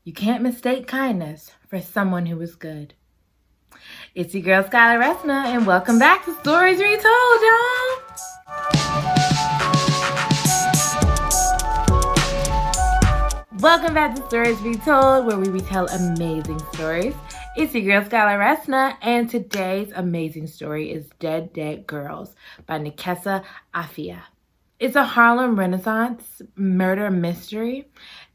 You can't mistake kindness for someone who is good. It's your girl, Skylar Resna, and welcome back to Stories Retold, y'all. Welcome back to Stories Retold, where we retell amazing stories. It's your girl, Skylar Resna, and today's amazing story is Dead Dead Girls by Nekesa Afia. It's a Harlem Renaissance murder mystery,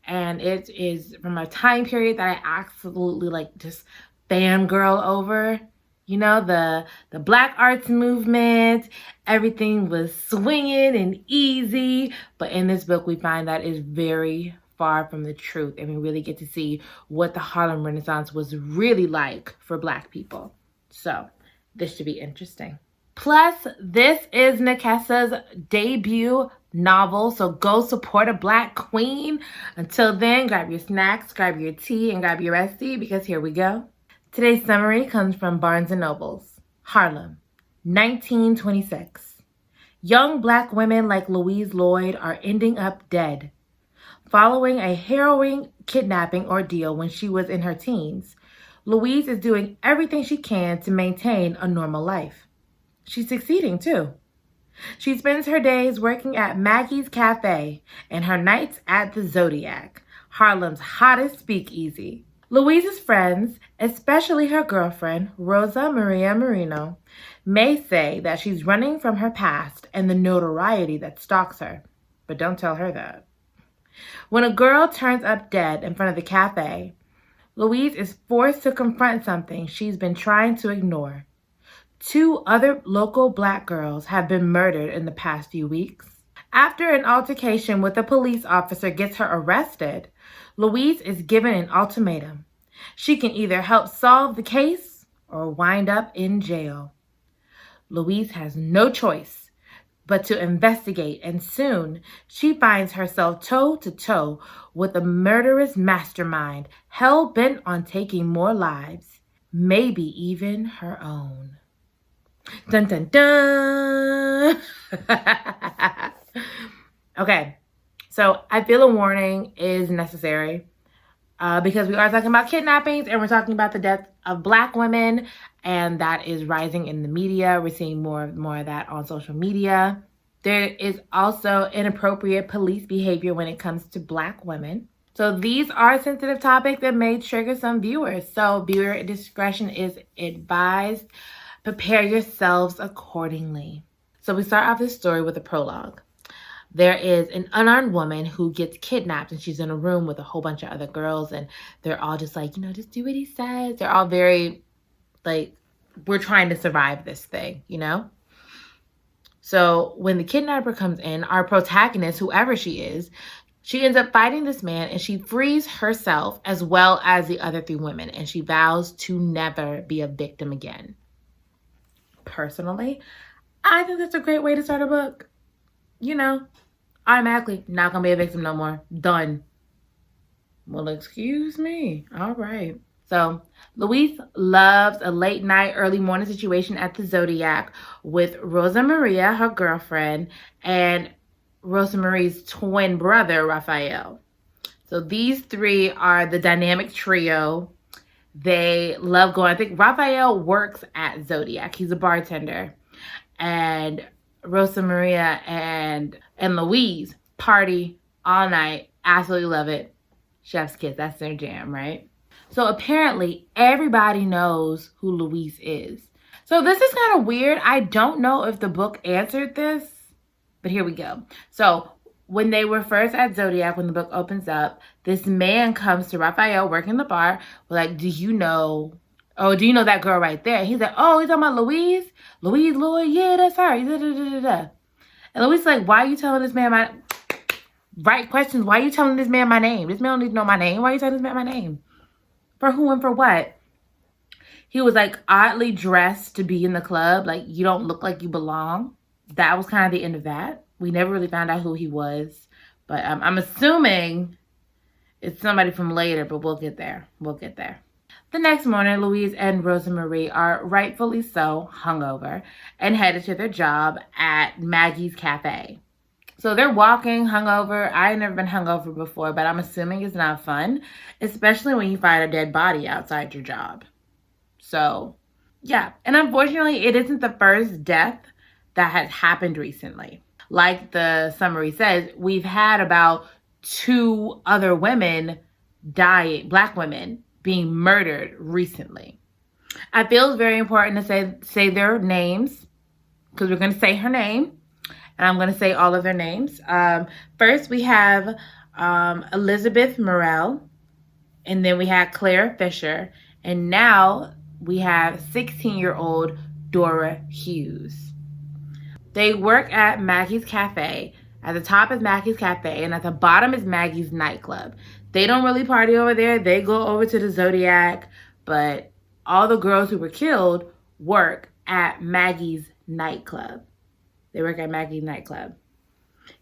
and it is from a time period that I absolutely just fangirl over. You know, the Black arts movement, everything was swinging and easy, but in this book we find that is very far from the truth, and we really get to see what the Harlem Renaissance was really like for Black people. So this should be interesting. Plus, this is Nekesa's debut novel, so go support a Black queen. Until then, grab your snacks, grab your tea, and grab your Resty, because here we go. Today's summary comes from Barnes & Noble's. Harlem, 1926. Young Black women like Louise Lloyd are ending up dead. Following a harrowing kidnapping ordeal when she was in her teens, Louise is doing everything she can to maintain a normal life. She's succeeding, too. She spends her days working at Maggie's Cafe and her nights at the Zodiac, Harlem's hottest speakeasy. Louise's friends, especially her girlfriend, Rosa Maria Marino, may say that she's running from her past and the notoriety that stalks her, but don't tell her that. When a girl turns up dead in front of the cafe, Louise is forced to confront something she's been trying to ignore. 2 other local Black girls have been murdered in the past few weeks. After an altercation with a police officer gets her arrested, Louise is given an ultimatum. She can either help solve the case or wind up in jail. Louise has no choice but to investigate, and soon she finds herself toe-to-toe with a murderous mastermind hell-bent on taking more lives, maybe even her own. Dun dun dun! Okay, so I feel a warning is necessary because we are talking about kidnappings and we're talking about the death of Black women, and that is rising in the media. We're seeing more of that on social media. There is also inappropriate police behavior when it comes to Black women. So these are sensitive topics that may trigger some viewers. So viewer discretion is advised. Prepare yourselves accordingly. So we start off this story with a prologue. There is an unarmed woman who gets kidnapped, and she's in a room with a whole bunch of other girls, and they're all just like, just do what he says. They're all very we're trying to survive this thing, So when the kidnapper comes in, our protagonist, whoever she is, she ends up fighting this man, and she frees herself as well as the other 3 women, and she vows to never be a victim again. Personally, I think that's a great way to start a book. Automatically not gonna be a victim no more. Done. Well, excuse me. All right. So Louise loves a late night, early morning situation at the Zodiac with Rosa Maria, her girlfriend, and Rosa Marie's twin brother, Raphael. So these 3 are the dynamic trio. They love going. I think Raphael works at Zodiac. He's a bartender. And Rosa Maria and Louise party all night. Absolutely love it. Chef's kiss. That's their jam, right? So apparently everybody knows who Louise is. So this is kind of weird. I don't know if the book answered this, but here we go. So when they were first at Zodiac, when the book opens up, this man comes to Raphael working the bar. Like, do you know that girl right there? He's like, oh, you talking about Louise? Louise Lloyd? Yeah, that's her. And Louise is like, why are you telling this man my... Right questions. Why are you telling this man my name? This man don't need to know my name. Why are you telling this man my name? For who and for what? He was oddly dressed to be in the club. You don't look like you belong. That was kind of the end of that. We never really found out who he was. But I'm assuming it's somebody from later, but we'll get there. The next morning, Louise and Rosa Marie are rightfully so hungover and headed to their job at Maggie's Cafe. So they're walking hungover. I ain't never been hungover before, but I'm assuming it's not fun, especially when you find a dead body outside your job. So, yeah. And unfortunately, it isn't the first death that has happened recently. Like the summary says, we've had about 2 other women dying, Black women being murdered recently. I feel it's very important to say their names because we're going to say her name. And I'm going to say all of their names. First, we have Elizabeth Morel. And then we had Claire Fisher. And now we have 16-year-old Dora Hughes. They work at Maggie's Cafe. At the top is Maggie's Cafe. And at the bottom is Maggie's nightclub. They don't really party over there. They go over to the Zodiac. But all the girls who were killed work at Maggie's nightclub. They work at Maggie's nightclub.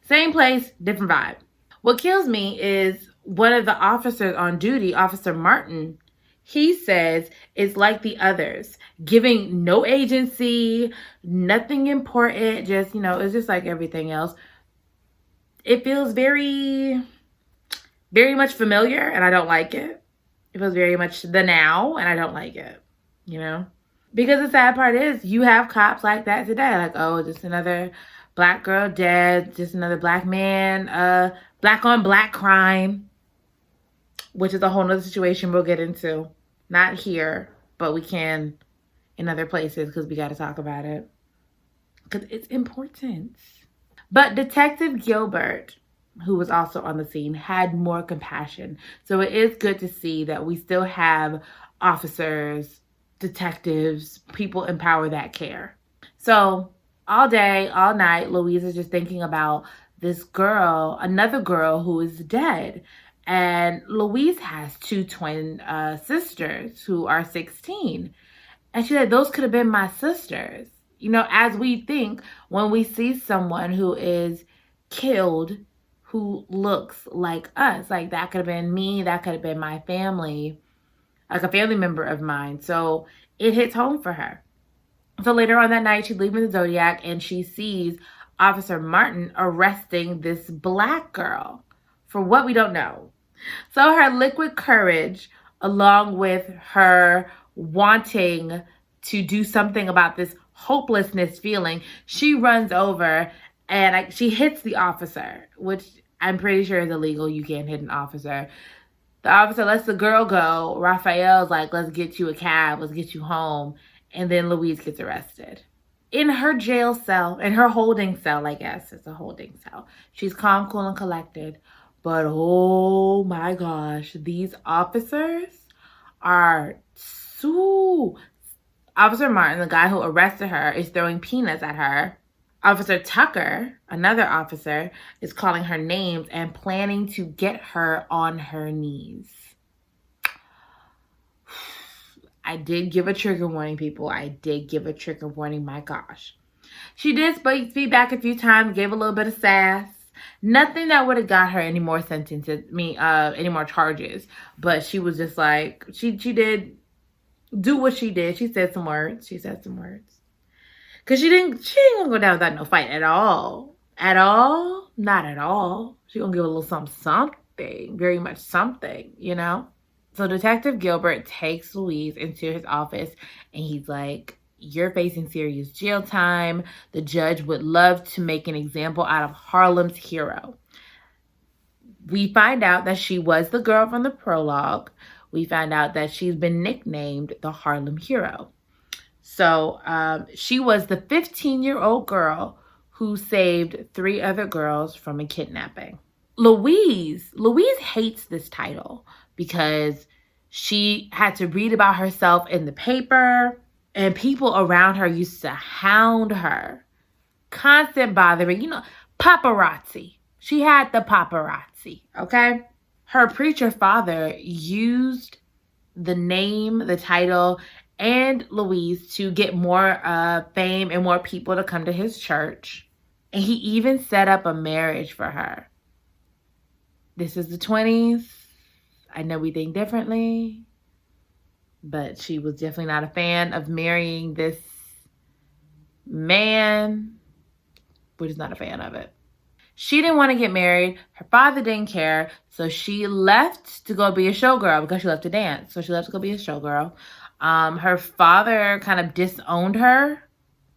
Same place, different vibe. What kills me is one of the officers on duty, Officer Martin, he says it's like the others, giving no agency, nothing important, just, it's just like everything else. It feels very, very much familiar, and I don't like it. It feels very much the now, and I don't like it, Because the sad part is you have cops like that today. Like, oh, just another Black girl dead, just another Black man, Black on Black crime, which is a whole nother situation we'll get into. Not here, but we can in other places because we got to talk about it. Because it's important. But Detective Gilbert, who was also on the scene, had more compassion. So it is good to see that we still have officers, detectives, people in power that care. So all day, all night, Louise is just thinking about this girl, another girl who is dead. And Louise has 2 twin sisters who are 16. And she said, those could have been my sisters. As we think when we see someone who is killed who looks like us, like that could have been me, that could have been my family, like a family member of mine. So it hits home for her. So later on that night, she's leaving the Zodiac and she sees Officer Martin arresting this Black girl for what we don't know. So her liquid courage, along with her wanting to do something about this hopelessness feeling, she runs over and she hits the officer, which I'm pretty sure is illegal. You can't hit an officer. The officer lets the girl go. Raphael's like, let's get you a cab. Let's get you home. And then Louise gets arrested. In her jail cell, in her holding cell, I guess. It's a holding cell. She's calm, cool, and collected. But oh my gosh, these officers are so... Officer Martin, the guy who arrested her, is throwing peanuts at her. Officer Tucker, another officer, is calling her names and planning to get her on her knees. I did give a trigger warning, people. I did give a trigger warning. My gosh. She did speak back a few times, gave a little bit of sass. Nothing that would have got her any more sentences, any more charges. But she was just like, she did do what she did. She said some words. Because she ain't gonna go down without no fight at all. At all? Not at all. She gonna give a little something. Very much something, So Detective Gilbert takes Louise into his office and he's like, you're facing serious jail time. The judge would love to make an example out of Harlem's hero. We find out that she was the girl from the prologue. We find out that she's been nicknamed the Harlem Hero. So she was the 15-year-old girl who saved 3 other girls from a kidnapping. Louise hates this title because she had to read about herself in the paper, and people around her used to hound her. Constant bothering, paparazzi. She had the paparazzi, okay? Her preacher father used the name, the title, and Louise to get more fame and more people to come to his church. And he even set up a marriage for her. This is the 20s. I know we think differently, but she was definitely not a fan of marrying this man. We're just not a fan of it. She didn't want to get married. Her father didn't care. So she left to go be a showgirl because she loved to dance. So she left to go be a showgirl. Her father kind of disowned her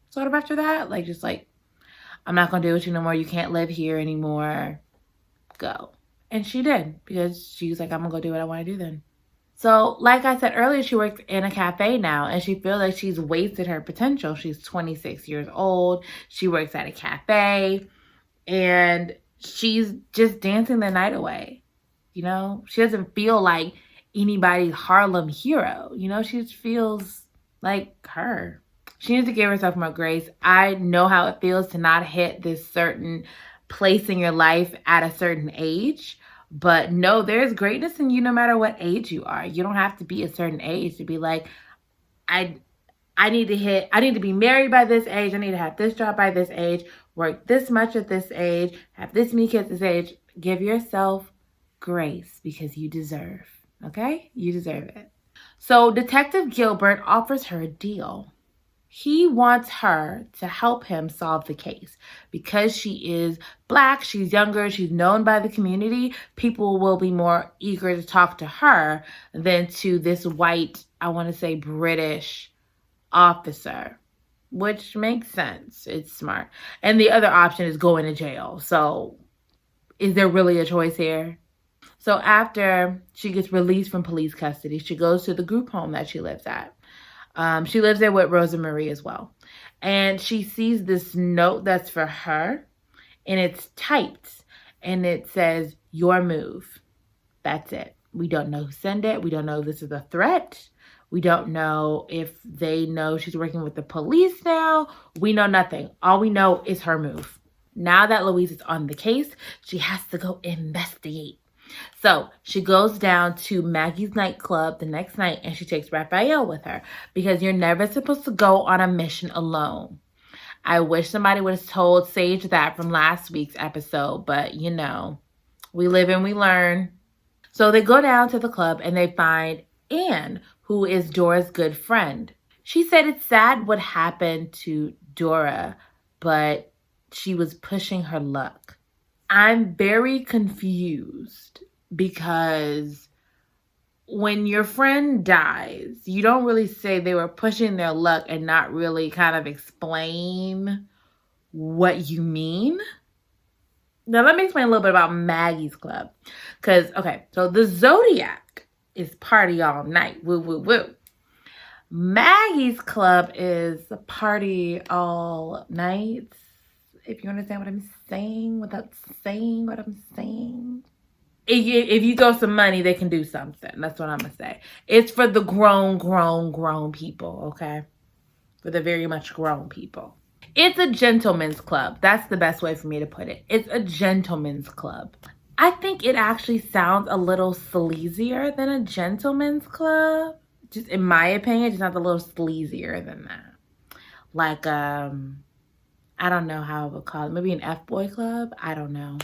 sort of after that. Like, just like, I'm not going to do with you no more. You can't live here anymore. Go. And she did, because she was like, I'm going to go do what I want to do then. So, like I said earlier, she works in a cafe now, and she feels like she's wasted her potential. She's 26 years old. She works at a cafe, and she's just dancing the night away. You know, she doesn't feel like anybody's Harlem hero. You know, she just feels like her. She needs to give herself more grace. I know how it feels to not hit this certain place in your life at a certain age. But no, there's greatness in you no matter what age you are. You don't have to be a certain age to be like, I need to be married by this age. I need to have this job by this age, work this much at this age, have this many kids at this age. Give yourself grace because you deserve, okay? You deserve it. So Detective Gilbert offers her a deal. He wants her to help him solve the case. Because she is Black, she's younger, she's known by the community, people will be more eager to talk to her than to this white, I want to say British officer, which makes sense. It's smart. And the other option is going to jail. So is there really a choice here? So after she gets released from police custody, she goes to the group home that she lives at. She lives there with Rosa Marie as well. And she sees this note that's for her, and it's typed, and it says, "Your move." That's it. We don't know who sent it. We don't know if this is a threat. We don't know if they know she's working with the police now. We know nothing. All we know is her move. Now that Louise is on the case, she has to go investigate. So she goes down to Maggie's nightclub the next night, and she takes Raphael with her because you're never supposed to go on a mission alone. I wish somebody would have told Sage that from last week's episode, but you know, we live and we learn. So they go down to the club and they find Anne, who is Dora's good friend. She said it's sad what happened to Dora, but she was pushing her luck. I'm very confused because when your friend dies, you don't really say they were pushing their luck and not really kind of explain what you mean. Now, let me explain a little bit about Maggie's club. Because, okay, so the Zodiac is party all night. Woo, woo, woo. Maggie's club is party all night. If you understand what I'm saying without saying what I'm saying. If you throw some money, they can do something. That's what I'm going to say. It's for the grown people, okay? For the very much grown people. It's a gentleman's club. That's the best way for me to put it. It's a gentleman's club. I think it actually sounds a little sleazier than a gentleman's club. Just in my opinion, just sounds a little sleazier than that. Like, I don't know how I would call it. Maybe an F-boy club? I don't know.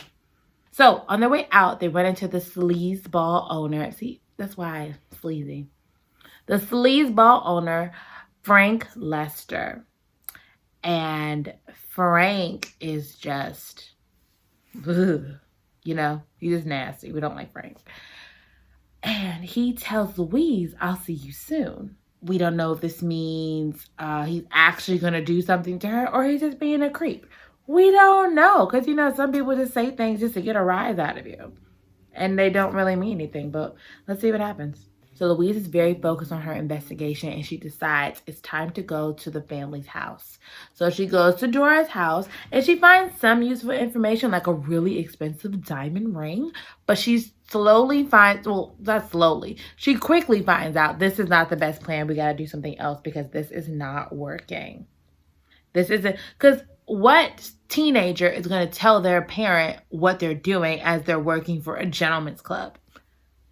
So, on their way out, they run into the sleazeball owner. See, that's why sleazy. The sleazeball owner, Frank Lester. And Frank is just, ugh, you know, he's just nasty. We don't like Frank. And he tells Louise, "I'll see you soon." We don't know if this means he's actually going to do something to her or he's just being a creep. We don't know, because, you know, some people just say things just to get a rise out of you. And they don't really mean anything, but let's see what happens. So Louise is very focused on her investigation, and she decides it's time to go to the family's house. So she goes to Dora's house, and she finds some useful information, like a really expensive diamond ring. But she quickly finds out this is not the best plan. We got to do something else because this is not working. This isn't, because what teenager is going to tell their parent what they're doing as they're working for a gentleman's club?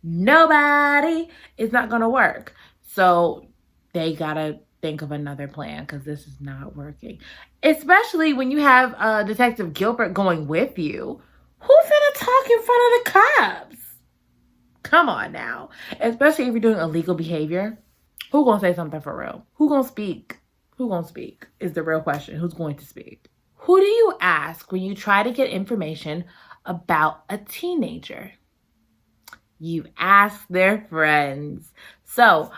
Nobody. It's not going to work. So they got to think of another plan because this is not working. Especially when you have Detective Gilbert going with you. Who's going to talk in front of the cops? Come on now. Especially if you're doing illegal behavior. Who's going to say something for real? Who's going to speak? Who's going to speak is the real question. Who's going to speak? Who do you ask when you try to get information about a teenager? You ask their friends. So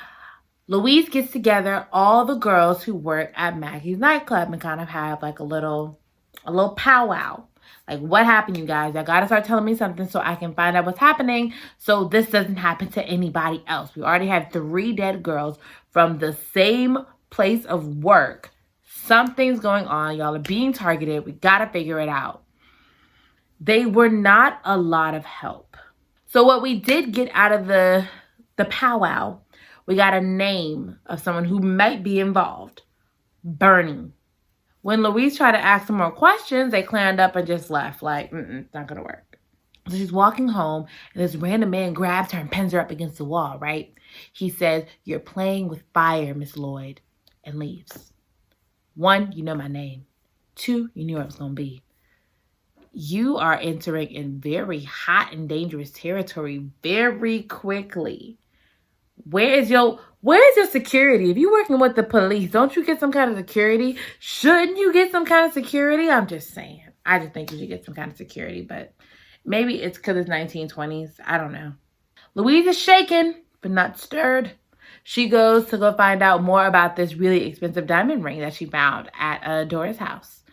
Louise gets together all the girls who work at Maggie's nightclub and kind of have like a little powwow. Like, what happened, you guys? I gotta start telling me something so I can find out what's happening so this doesn't happen to anybody else. We already have 3 dead girls from the same place of work. Something's going on. Y'all are being targeted. We gotta figure it out. They were not a lot of help. So what we did get out of the powwow, we got a name of someone who might be involved. Bernie. When Louise tried to ask some more questions, they cleared up and just left. Like, it's not going to work. So she's walking home, and this random man grabs her and pins her up against the wall, right? He says, "You're playing with fire, Miss Lloyd," and leaves. 1, you know my name. 2, you knew where I was going to be. You are entering in very hot and dangerous territory very quickly. Where is your security? If you're working with the police, don't you get some kind of security? Shouldn't you get some kind of security? I'm just saying. I just think you should get some kind of security, but maybe it's because it's 1920s. I don't know. Louise is shaken, but not stirred. She goes to go find out more about this really expensive diamond ring that she found at Dora's house.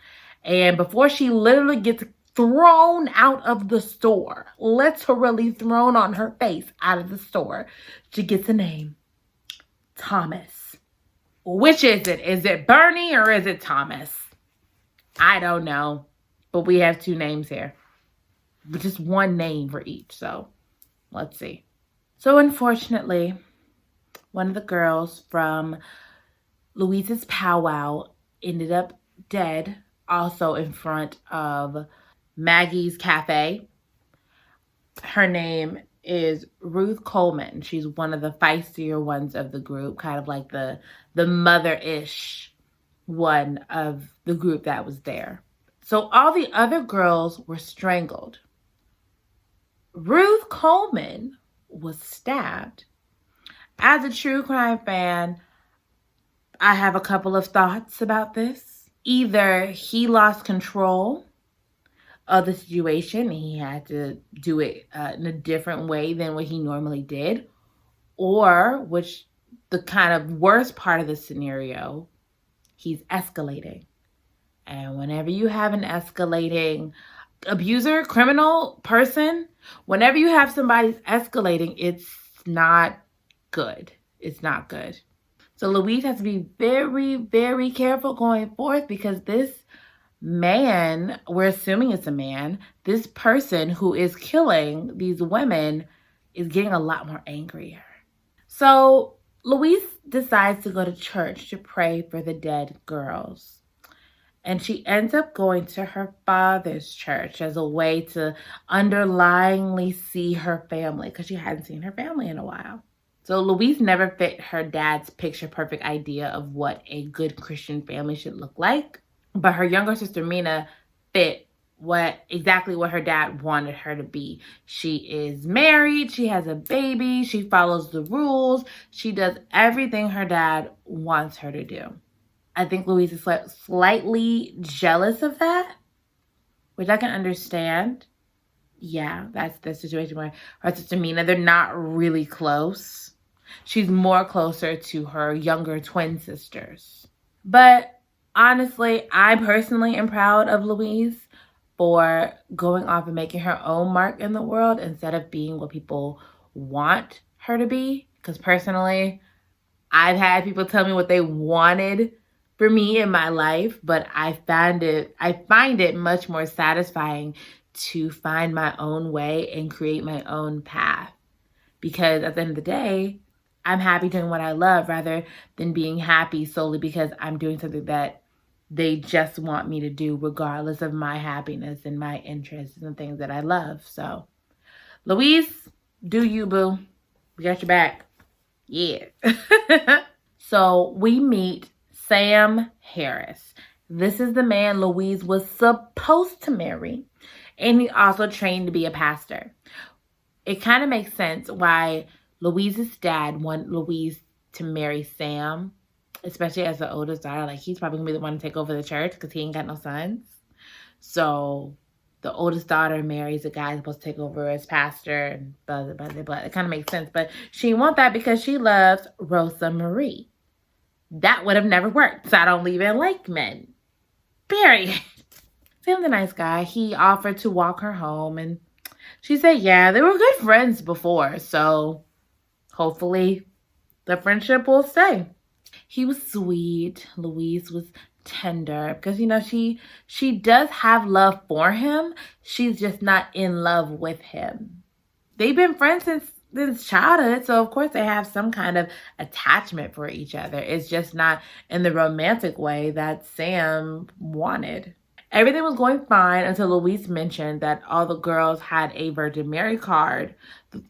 And before she literally gets thrown out of the store, literally thrown on her face out of the store, she gets a name. Thomas. Which is it? Is it Bernie or is it Thomas? I don't know. But we have 2 names here. But just 1 name for each. So let's see. So unfortunately, one of the girls from Louise's powwow ended up dead, also in front of Maggie's cafe. Her name is Ruth Coleman. She's one of the feistier ones of the group, kind of like the mother-ish one of the group that was there. So all the other girls were strangled. Ruth Coleman was stabbed. As a true crime fan, I have a couple of thoughts about this. Either he lost control of the situation and he had to do it in a different way than what he normally did, or, which the kind of worst part of the scenario, he's escalating. And whenever you have an escalating abuser, criminal person, whenever you have somebody escalating, it's not good. It's not good. So Louise has to be very, very careful going forth because this man, we're assuming it's a man, this person who is killing these women is getting a lot more angrier. So Louise decides to go to church to pray for the dead girls. And she ends up going to her father's church as a way to underlyingly see her family because she hadn't seen her family in a while. So Louise never fit her dad's picture-perfect idea of what a good Christian family should look like. But her younger sister, Mina, fit exactly what her dad wanted her to be. She is married. She has a baby. She follows the rules. She does everything her dad wants her to do. I think Louise is slightly jealous of that, which I can understand. Yeah, that's the situation where her sister Mina, they're not really close. She's more closer to her younger twin sisters. But honestly, I personally am proud of Louise for going off and making her own mark in the world instead of being what people want her to be. Because personally, I've had people tell me what they wanted for me in my life, but I find it much more satisfying to find my own way and create my own path. Because at the end of the day, I'm happy doing what I love rather than being happy solely because I'm doing something that they just want me to do regardless of my happiness and my interests and things that I love. So, Louise, do you, boo. We got your back. Yeah. So, we meet Sam Harris. This is the man Louise was supposed to marry, and he also trained to be a pastor. It kind of makes sense why Louise's dad wanted Louise to marry Sam, especially as the oldest daughter. Like, he's probably going to be the one to take over the church because he ain't got no sons. So the oldest daughter marries a guy supposed to take over as pastor and blah, blah, blah, blah. It kind of makes sense. But she didn't want that because she loves Rosa Marie. That would have never worked. So I don't even like men. Period. Sam's a nice guy. He offered to walk her home, and she said, yeah, they were good friends before. So hopefully the friendship will stay. He was sweet. Louise was tender because, she does have love for him. She's just not in love with him. They've been friends since childhood, so of course they have some kind of attachment for each other. It's just not in the romantic way that Sam wanted. Everything was going fine until Louise mentioned that all the girls had a Virgin Mary card,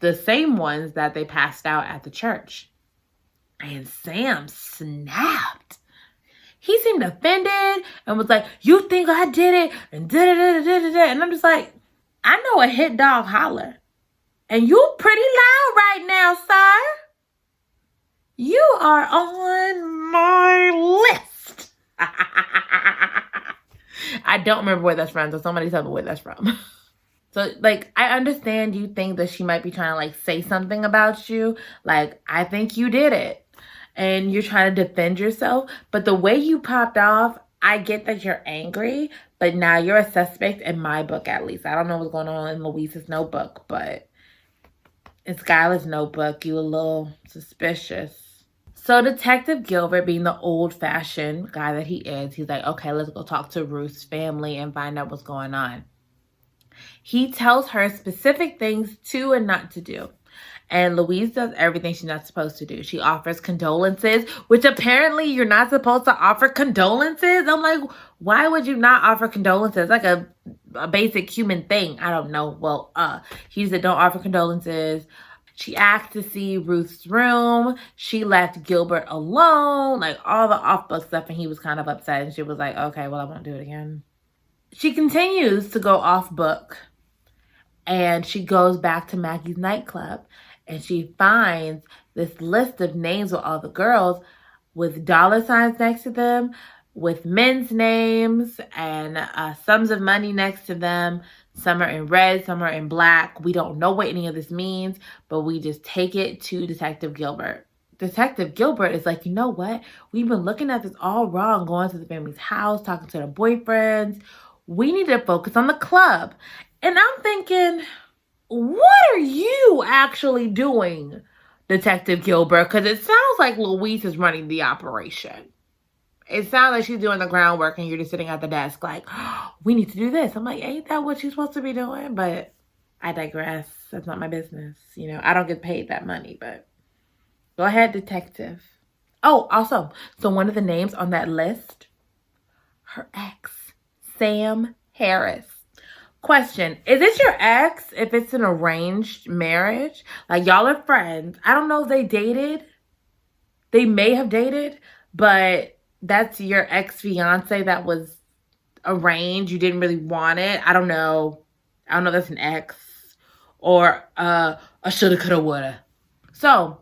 the same ones that they passed out at the church. And Sam snapped. He seemed offended and was like, you think I did it? And da-da-da-da-da-da. And I'm just like, I know a hit dog holler. And you pretty loud right now, sir. You are on my list. I don't remember where that's from, so somebody tell me where that's from. So, I understand you think that she might be trying to, say something about you. I think you did it. And you're trying to defend yourself. But the way you popped off, I get that you're angry. But now you're a suspect in my book, at least. I don't know what's going on in Louise's notebook. But in Skylar's notebook, you a little suspicious. So Detective Gilbert, being the old-fashioned guy that he is, he's like, okay, let's go talk to Ruth's family and find out what's going on. He tells her specific things to and not to do. And Louise does everything she's not supposed to do. She offers condolences, which apparently you're not supposed to offer condolences. I'm like, why would you not offer condolences? Like a basic human thing. I don't know. Well, he said don't offer condolences. She asked to see Ruth's room. She left Gilbert alone. All the off-book stuff. And he was kind of upset. And she was like, okay, well, I won't do it again. She continues to go off-book. And she goes back to Maggie's nightclub. And she finds this list of names with all the girls with dollar signs next to them, with men's names and sums of money next to them. Some are in red, some are in black. We don't know what any of this means, but we just take it to Detective Gilbert. Detective Gilbert is like, you know what? We've been looking at this all wrong, going to the family's house, talking to their boyfriends. We need to focus on the club. And I'm thinking, what are you actually doing, Detective Gilbert? Because it sounds like Louise is running the operation. It sounds like she's doing the groundwork and you're just sitting at the desk like, oh, we need to do this. I'm like, ain't that what you're supposed to be doing? But I digress. That's not my business. I don't get paid that money, but go ahead, detective. Oh, also, so one of the names on that list, her ex, Sam Harris. Question, is it your ex if it's an arranged marriage? Y'all are friends. I don't know if they dated. They may have dated, but that's your ex-fiance that was arranged. You didn't really want it. I don't know. I don't know if that's an ex or a shoulda, coulda, woulda. So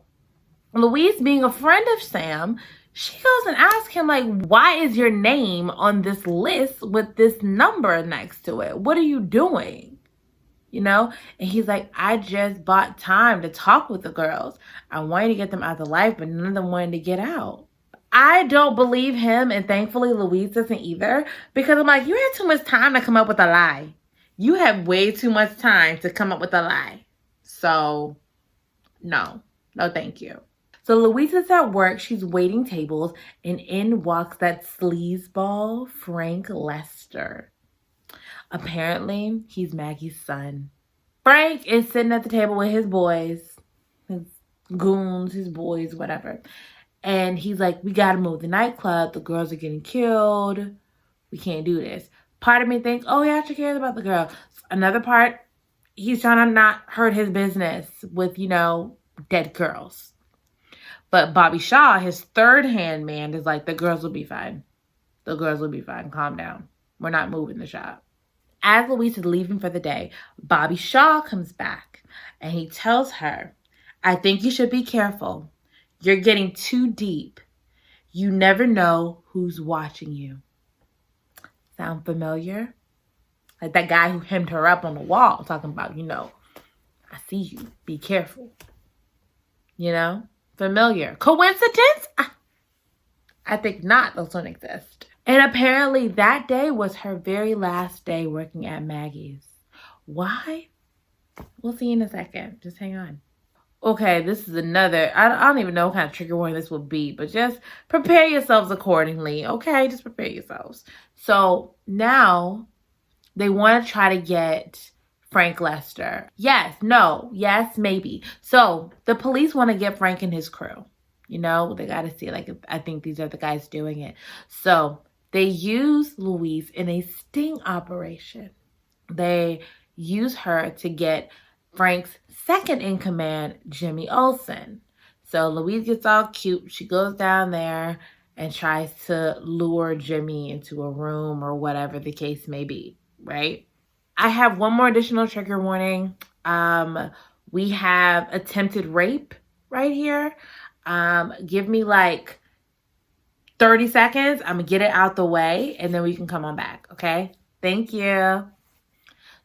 Louise, being a friend of Sam, she goes and asks him, why is your name on this list with this number next to it? What are you doing? And he's like, I just bought time to talk with the girls. I wanted to get them out of life, but none of them wanted to get out. I don't believe him, and thankfully Louise doesn't either, because I'm like, you had too much time to come up with a lie. You have way too much time to come up with a lie. So, no, thank you. So Louise is at work. She's waiting tables, and in walks that sleazeball, Frank Lester. Apparently, he's Maggie's son. Frank is sitting at the table with his boys, his goons, his boys, whatever. And he's like, we got to move the nightclub. The girls are getting killed. We can't do this. Part of me thinks, oh, he actually cares about the girl. Another part, he's trying to not hurt his business with, dead girls. But Bobby Shaw, his third-hand man, is like, the girls will be fine. The girls will be fine. Calm down. We're not moving the shop. As Louise is leaving for the day, Bobby Shaw comes back, and he tells her, I think you should be careful. You're getting too deep. You never know who's watching you. Sound familiar? Like that guy who hemmed her up on the wall, talking about, I see you. Be careful. Familiar. Coincidence? I think not. Those don't exist. And apparently that day was her very last day working at Maggie's. Why? We'll see in a second. Just hang on. Okay, this is another, I don't even know what kind of trigger warning this will be, but just prepare yourselves accordingly, okay? Just prepare yourselves. So now they want to try to get Frank Lester. Yes, no, yes, maybe. So the police want to get Frank and his crew. They got to see, I think these are the guys doing it. So they use Louise in a sting operation. They use her to get Frank's second in command, Jimmy Olsen. So Louise gets all cute. She goes down there and tries to lure Jimmy into a room or whatever the case may be, right? I have one more additional trigger warning. We have attempted rape right here. Give me 30 seconds. I'm going to get it out the way and then we can come on back, okay? Thank you.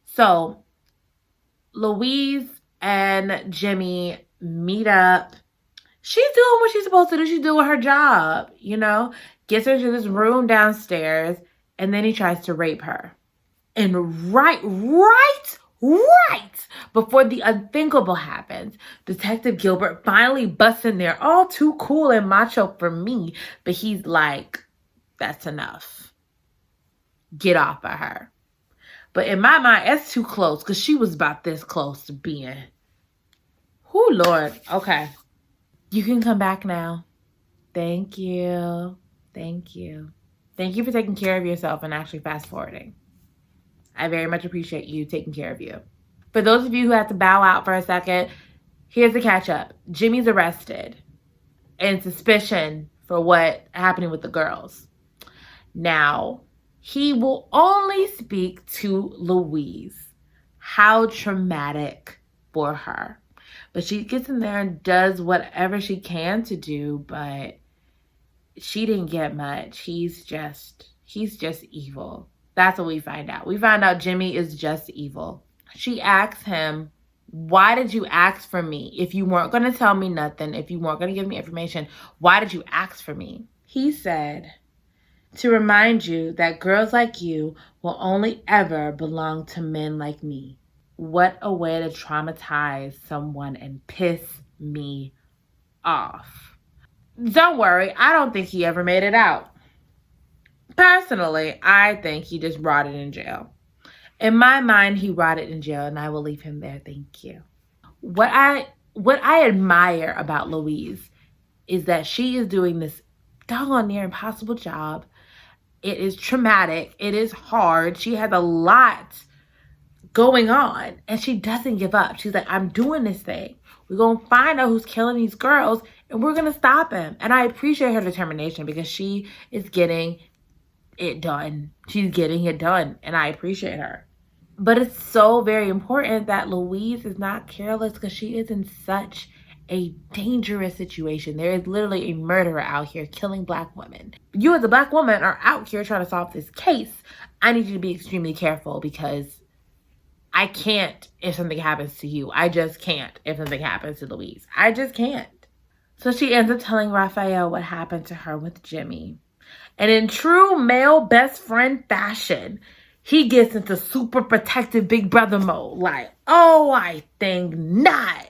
So Louise and Jimmy meet up. She's doing what she's supposed to do. She's doing her job, Gets her to this room downstairs, and then he tries to rape her. And right before the unthinkable happens, Detective Gilbert finally busts in there, all too cool and macho for me, but he's like, that's enough. Get off of her. But in my mind, that's too close because she was about this close to being. Oh, Lord. Okay. You can come back now. Thank you. Thank you. Thank you for taking care of yourself and actually fast forwarding. I very much appreciate you taking care of you. For those of you who have to bow out for a second, here's the catch up. Jimmy's arrested in suspicion for what happening with the girls. Now, he will only speak to Louise. How traumatic for her. But she gets in there and does whatever she can to do, but she didn't get much. He's just evil. That's what we find out. We find out Jimmy is just evil. She asks him, why did you ask for me? If you weren't going to tell me nothing, if you weren't going to give me information, why did you ask for me? He said, to remind you that girls like you will only ever belong to men like me. What a way to traumatize someone and piss me off. Don't worry, I don't think he ever made it out. Personally, I think he just rotted in jail. In my mind, he rotted in jail, and I will leave him there. Thank you. What I admire about Louise is that she is doing this doggone near impossible job. It is traumatic. It is hard. She has a lot going on, and she doesn't give up. She's like, I'm doing this thing. We're going to find out who's killing these girls, and we're going to stop him. And I appreciate her determination because she is getting it done. She's getting it done, and I appreciate her. But it's so very important that Louise is not careless because she is in such a dangerous situation. There is literally a murderer out here killing Black women. You as a Black woman are out here trying to solve this case. I need you to be extremely careful because I can't if something happens to you. I just can't if something happens to Louise. I just can't. So she ends up telling Raphael what happened to her with Jimmy. And in true male best friend fashion, he gets into super protective big brother mode. Like, oh, I think not,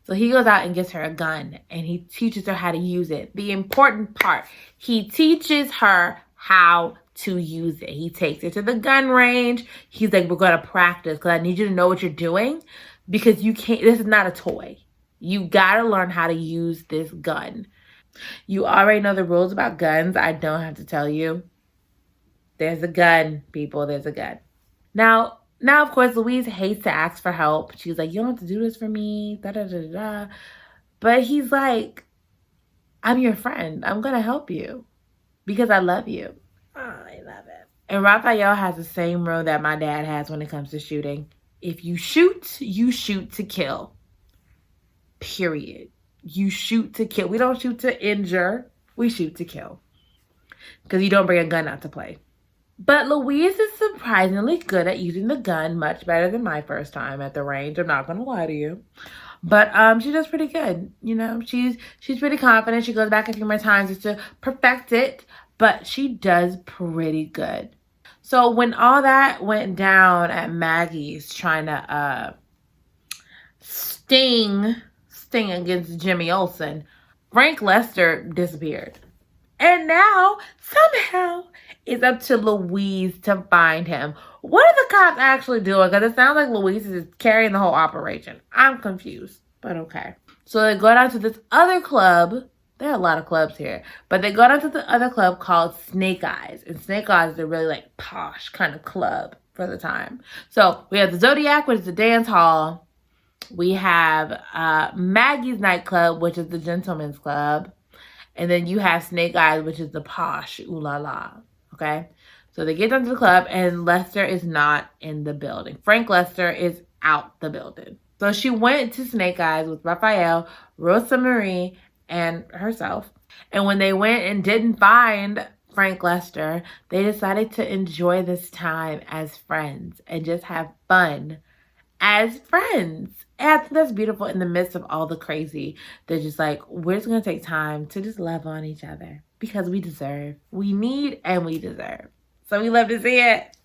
So he goes out and gets her a gun and he teaches her how to use it. The important part, he teaches her how to use it. He takes her to the gun range. He's like, we're going to practice because I need you to know what you're doing because you can't, this is not a toy. You got to learn how to use this gun. You already know the rules about guns. I don't have to tell you. There's a gun, people. There's a gun. Now, of course, Louise hates to ask for help. She's like, you don't have to do this for me. Da, da, da, da. But he's like, I'm your friend. I'm going to help you because I love you. Oh, I love it. And Raphael has the same rule that my dad has when it comes to shooting. If you shoot to kill. Period. You shoot to kill. We don't shoot to injure. We shoot to kill. Because you don't bring a gun out to play. But Louise is surprisingly good at using the gun, much better than my first time at the range. I'm not going to lie to you. But she does pretty good. You know, she's pretty confident. She goes back a few more times just to perfect it, but she does pretty good. So when all that went down at Maggie's trying to sting against Jimmy Olsen, Frank Lester disappeared. And now, somehow, it's up to Louise to find him. What are the cops actually doing? Because it sounds like Louise is carrying the whole operation. I'm confused, but okay. So they go down to this other club. There are a lot of clubs here. But they go down to the other club called Snake Eyes. And Snake Eyes is a really, like, posh kind of club for the time. So we have the Zodiac, which is the dance hall. We have Maggie's nightclub, which is the gentleman's club. And then you have Snake Eyes, which is the posh ooh la la. Okay? So they get down to the club, and Lester is not in the building. Frank Lester is out the building. So she went to Snake Eyes with Raphael, Rosa Marie, and herself. And when they went and didn't find Frank Lester, they decided to enjoy this time as friends and just have fun as friends. And I think that's beautiful in the midst of all the crazy. They're just like, we're just going to take time to just love on each other because we deserve. We need and we deserve. So we love to see it.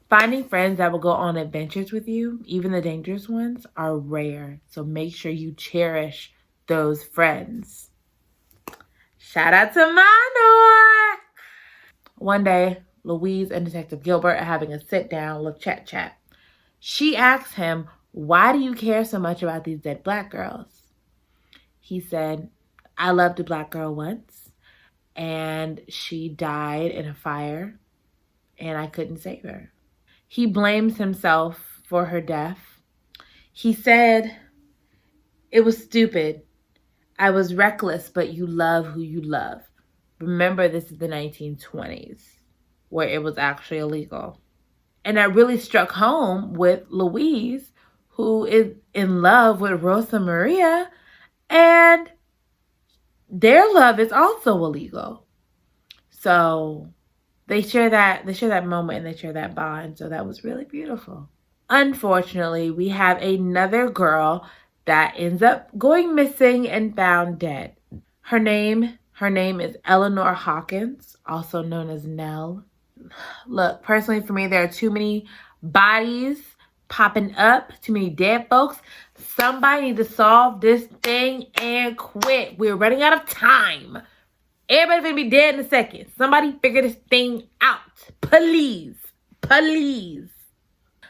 Finding friends that will go on adventures with you, even the dangerous ones, are rare. So make sure you cherish those friends. Shout out to Manor. One day, Louise and Detective Gilbert are having a sit-down, look, chat. She asks him, why do you care so much about these dead black girls? He said, I loved a black girl once, and she died in a fire, and I couldn't save her. He blames himself for her death. He said, it was stupid. I was reckless, but you love who you love. Remember, this is the 1920s, where it was actually illegal. And that really struck home with Louise, who is in love with Rosa Maria, and their love is also illegal. So they share that moment and they share that bond. So that was really beautiful. Unfortunately, we have another girl that ends up going missing and found dead. Her name is Eleanor Hawkins, also known as Nell. Look, personally for me, there are too many bodies popping up, too many dead folks. Somebody need to solve this thing and quit. We're running out of time. Everybody's gonna be dead in a second. Somebody figure this thing out. Please.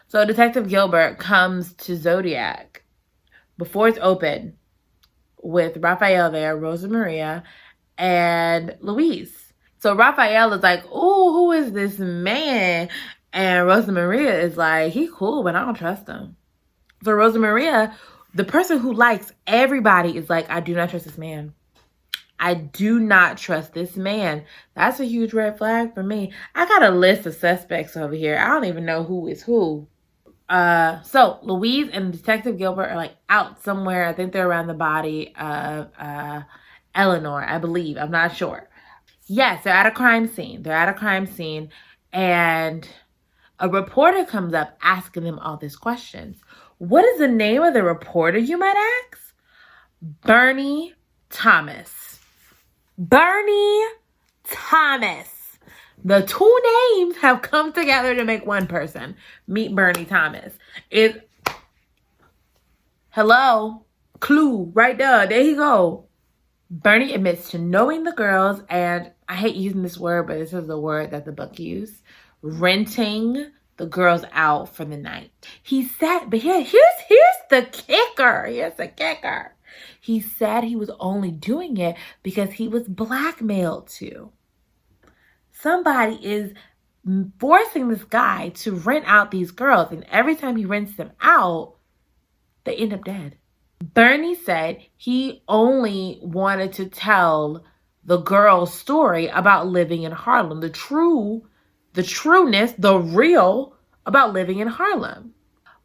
So Detective Gilbert comes to Zodiac before it's open with Raphael there, Rosa Maria, and Louise. So Raphael is like, ooh, who is this man? And Rosa Maria is like, he cool, but I don't trust him. So Rosa Maria, the person who likes everybody, is like, I do not trust this man. I do not trust this man. That's a huge red flag for me. I got a list of suspects over here. I don't even know who is who. So Louise and Detective Gilbert are like out somewhere. I think they're around the body of Eleanor, I believe. I'm not sure. Yes, they're at a crime scene. And a reporter comes up asking them all these questions. What is the name of the reporter, you might ask? Bernie Thomas. Bernie Thomas. The two names have come together to make one person. Meet Bernie Thomas. Hello? Clue right there. There you go. Bernie admits to knowing the girls, and I hate using this word, but this is the word that the book used, renting the girls out for the night. He said, but here's the kicker. Here's the kicker. He said he was only doing it because he was blackmailed to. Somebody is forcing this guy to rent out these girls, and every time he rents them out, they end up dead. Bernie said he only wanted to tell the girl's story about living in Harlem, the trueness, the real about living in Harlem.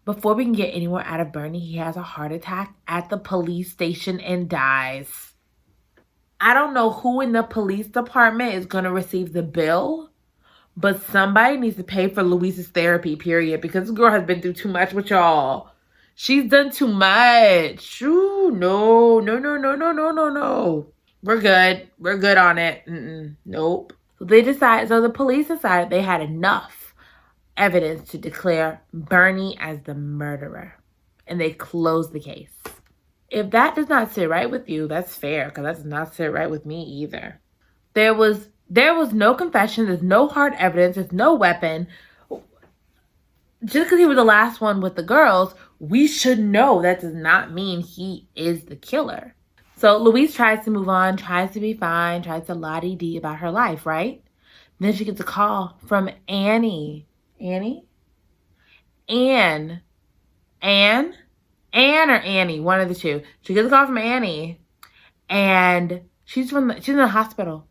Before we can get any more out of Bernie, he has a heart attack at the police station and dies. I don't know who in the police department is going to receive the bill, But somebody needs to pay for Louise's therapy, period, because this girl has been through too much with y'all. She's done too much. Ooh, no. We're good. We're good on it. Nope. So the police decided they had enough evidence to declare Bernie as the murderer. And they closed the case. If that does not sit right with you, that's fair, because that does not sit right with me either. There was no confession. There's no hard evidence. There's no weapon. Just because he was the last one with the girls, we should know that does not mean he is the killer. So Louise tries to move on, tries to be fine, tries to la-di-di about her life, right? Then she gets a call from Annie. Annie? Anne or Annie, one of the two. She gets a call from Annie, and she's in the hospital.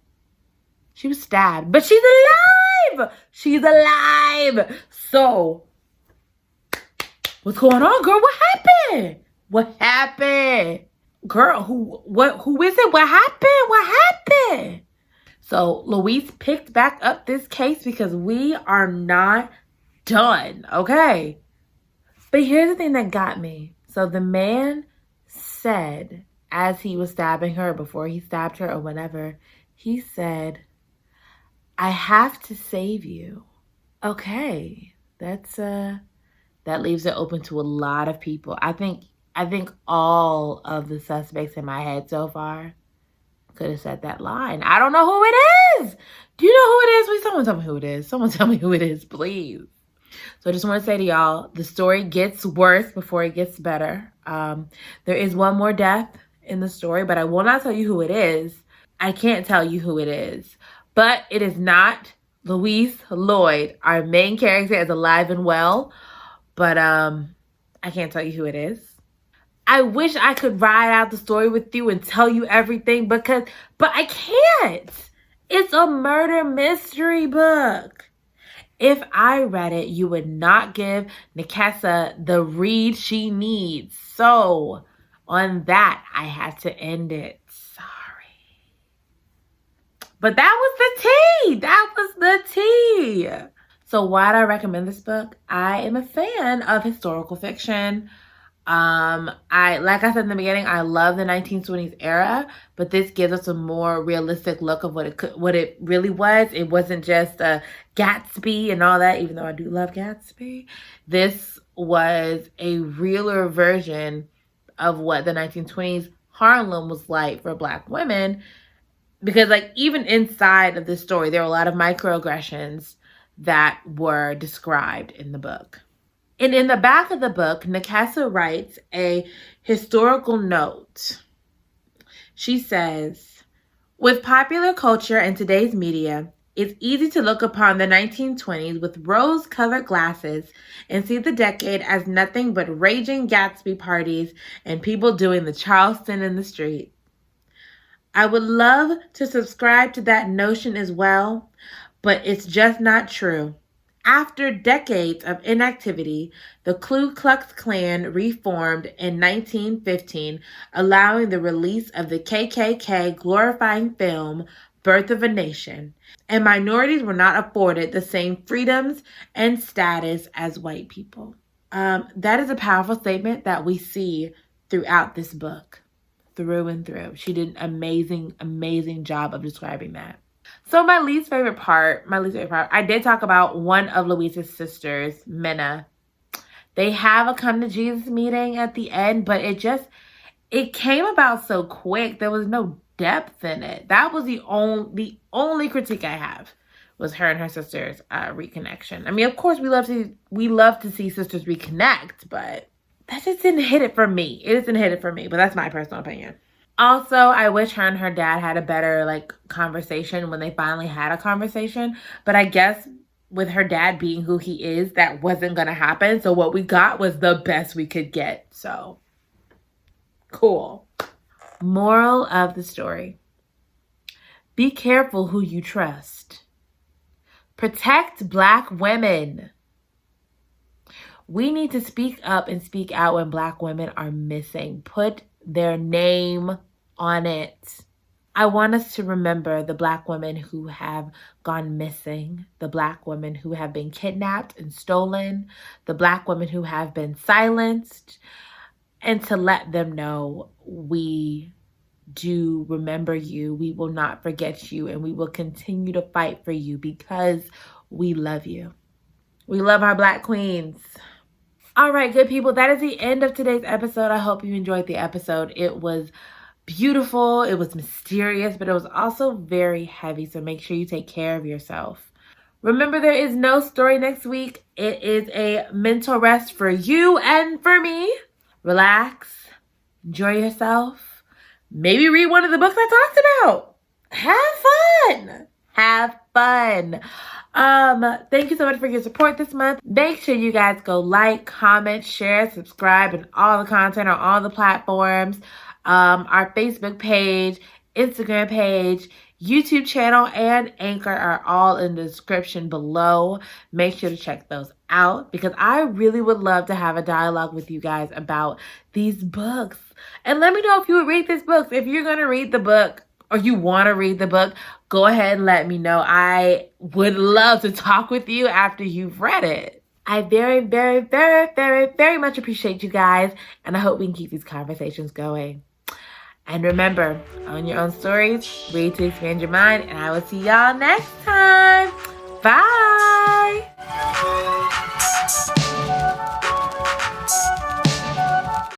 She was stabbed, but she's alive. She's alive. So, what's going on, girl? What happened? What happened, girl? Who is it? What happened? What happened? So Louise picked back up this case because we are not done, okay? But here's the thing that got me. So the man said, as he was stabbing her, before he stabbed her or whatever, he said, "I have to save you." Okay, that leaves it open to a lot of people. I think all of the suspects in my head so far could have said that line. I don't know who it is. Do you know who it is? Please, someone tell me who it is. Someone tell me who it is, please. So I just want to say to y'all, the story gets worse before it gets better. There is one more death in the story, but I will not tell you who it is. I can't tell you who it is. But it is not Louise Lloyd. Our main character is alive and well. But I can't tell you who it is. I wish I could ride out the story with you and tell you everything, but I can't. It's a murder mystery book. If I read it, you would not give Nekesa the read she needs. So, on that, I had to end it. Sorry. But that was the tea. That was the tea. So why do I recommend this book? I am a fan of historical fiction. Like I said in the beginning, I love the 1920s era, but this gives us a more realistic look of what it really was. It wasn't just Gatsby and all that, even though I do love Gatsby. This was a realer version of what the 1920s Harlem was like for Black women, because like even inside of this story, there were a lot of microaggressions that were described in the book. And in the back of the book, Nekesa writes a historical note. She says, "With popular culture and today's media, it's easy to look upon the 1920s with rose-colored glasses and see the decade as nothing but raging Gatsby parties and people doing the Charleston in the street. I would love to subscribe to that notion as well, but it's just not true. After decades of inactivity, the Ku Klux Klan reformed in 1915, allowing the release of the KKK glorifying film, Birth of a Nation, and minorities were not afforded the same freedoms and status as white people." That is a powerful statement that we see throughout this book, through and through. She did an amazing job of describing that. So my least favorite part, I did talk about one of Louise's sisters, Minna. They have a come to Jesus meeting at the end, but it came about so quick. There was no depth in it. That was the only critique I have, was her and her sister's reconnection. I mean, of course, we love to see sisters reconnect, but that just didn't hit it for me. It just didn't hit it for me, but that's my personal opinion. Also, I wish her and her dad had a better conversation when they finally had a conversation. But I guess with her dad being who he is, that wasn't going to happen. So what we got was the best we could get. So, cool. Moral of the story: be careful who you trust. Protect Black women. We need to speak up and speak out when Black women are missing. Put their name on it. I want us to remember the Black women who have gone missing, the Black women who have been kidnapped and stolen, the Black women who have been silenced, and to let them know we do remember you. We will not forget you, and we will continue to fight for you because we love you. We love our Black queens. All right, good people, that is the end of today's episode. I hope you enjoyed the episode. It was beautiful, it was mysterious, but it was also very heavy, so make sure you take care of yourself. Remember, there is no story next week. It is a mental rest for you and for me. Relax, enjoy yourself, maybe read one of the books I talked about. Have fun. Have fun. Thank you so much for your support this month. Make sure you guys go like, comment, share, subscribe, and all the content on all the platforms. Our Facebook page, Instagram page, YouTube channel, and Anchor are all in the description below. Make sure to check those out because I really would love to have a dialogue with you guys about these books. And let me know if you would read these books. If you're going to read the book or you want to read the book, go ahead and let me know. I would love to talk with you after you've read it. I very, very, very, very, very much appreciate you guys, and I hope we can keep these conversations going. And remember, own your own stories, read to expand your mind, and I will see y'all next time.